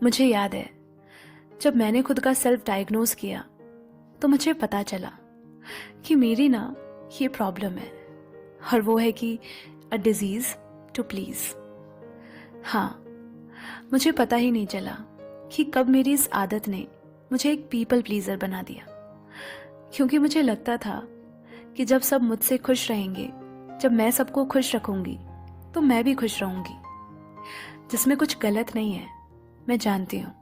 मुझे याद है जब मैंने खुद का सेल्फ डायग्नोज किया तो मुझे पता चला कि मेरी ना ये प्रॉब्लम है, और वो है कि अ डिजीज टू प्लीज। हाँ, मुझे पता ही नहीं चला कि कब मेरी इस आदत ने मुझे एक पीपल प्लीजर बना दिया, क्योंकि मुझे लगता था कि जब सब मुझसे खुश रहेंगे, जब मैं सबको खुश रखूंगी तो मैं भी खुश रहूंगी, जिसमें कुछ गलत नहीं है, मैं जानती हूँ।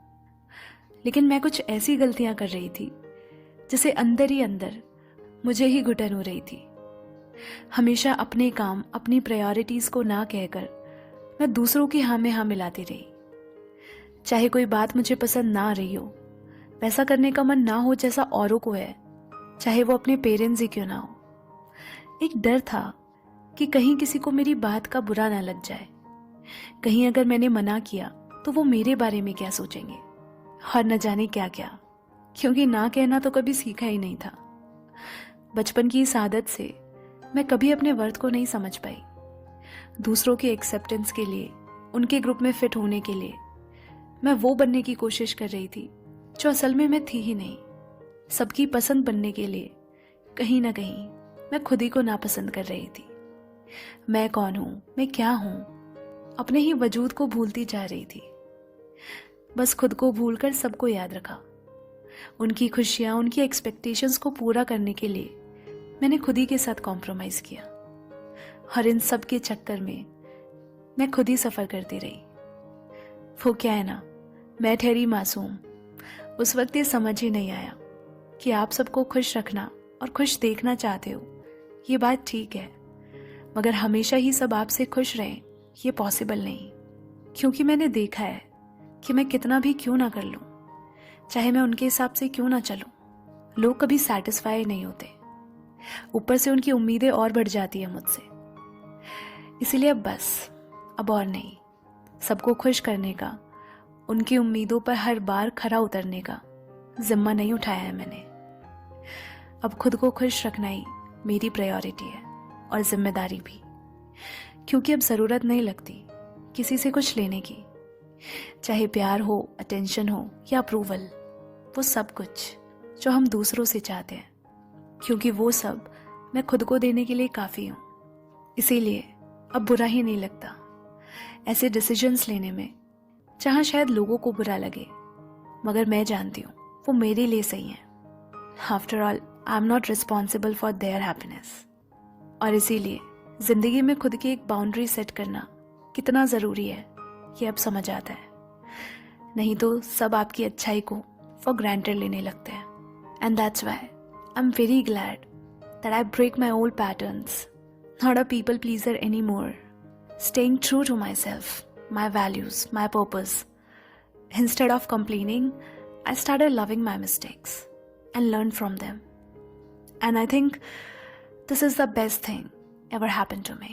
लेकिन मैं कुछ ऐसी गलतियां कर रही थी जिसे अंदर ही अंदर मुझे ही घुटन हो रही थी। हमेशा अपने काम, अपनी प्रायोरिटीज को ना कहकर मैं दूसरों की हाँ में हाँ मिलाती रही। चाहे कोई बात मुझे पसंद ना आ रही हो, वैसा करने का मन ना हो जैसा औरों को है, चाहे वो अपने पेरेंट्स ही क्यों ना हो। एक डर था कि कहीं किसी को मेरी बात का बुरा ना लग जाए, कहीं अगर मैंने मना किया तो वो मेरे बारे में क्या सोचेंगे, और न जाने क्या क्या, क्योंकि ना कहना तो कभी सीखा ही नहीं था। बचपन की इस आदत से मैं कभी अपने वर्थ को नहीं समझ पाई। दूसरों के एक्सेप्टेंस के लिए, उनके ग्रुप में फिट होने के लिए मैं वो बनने की कोशिश कर रही थी जो असल में मैं थी ही नहीं। सबकी पसंद बनने के लिए कहीं ना कहीं मैं खुद ही को नापसंद कर रही थी। मैं कौन हूं, मैं क्या हूं, अपने ही वजूद को भूलती जा रही थी। बस खुद को भूलकर सबको याद रखा। उनकी खुशियां, उनकी एक्सपेक्टेशंस को पूरा करने के लिए मैंने खुद ही के साथ कॉम्प्रोमाइज किया, और इन सब के चक्कर में मैं खुद ही सफर करती रही। वो क्या है ना, मैं ठहरी मासूम, उस वक्त ये समझ ही नहीं आया कि आप सबको खुश रखना और खुश देखना चाहते हो, ये बात ठीक है, मगर हमेशा ही सब आपसे खुश रहें ये पॉसिबल नहीं। क्योंकि मैंने देखा है कि मैं कितना भी क्यों ना कर लूं, चाहे मैं उनके हिसाब से क्यों ना चलूं, लोग कभी सेटिस्फाई नहीं होते। ऊपर से उनकी उम्मीदें और बढ़ जाती है मुझसे। इसीलिए अब और नहीं, सबको खुश करने का, उनकी उम्मीदों पर हर बार खरा उतरने का जिम्मा नहीं उठाया है मैंने। अब खुद को खुश रखना ही मेरी प्रायोरिटी है, और जिम्मेदारी भी, क्योंकि अब जरूरत नहीं लगती किसी से कुछ लेने की, चाहे प्यार हो, अटेंशन हो या अप्रूवल, वो सब कुछ जो हम दूसरों से चाहते हैं, क्योंकि वो सब मैं खुद को देने के लिए काफी हूं। इसीलिए अब बुरा ही नहीं लगता ऐसे डिसीजंस लेने में जहां शायद लोगों को बुरा लगे, मगर मैं जानती हूं वो मेरे लिए सही है। After all I am not responsible for their happiness. और इसीलिए जिंदगी में खुद की एक बाउंड्री सेट करना कितना जरूरी है ये अब समझ आता है। नहीं तो सब आपकी अच्छाई को फॉर ग्रांटेड लेने लगते हैं। And that's why I am very glad that I break my old patterns, not a people pleaser anymore, staying true to myself, my values, my purpose. Instead of complaining, I started loving my mistakes and learned from them. And I think this is the best thing ever happened to me.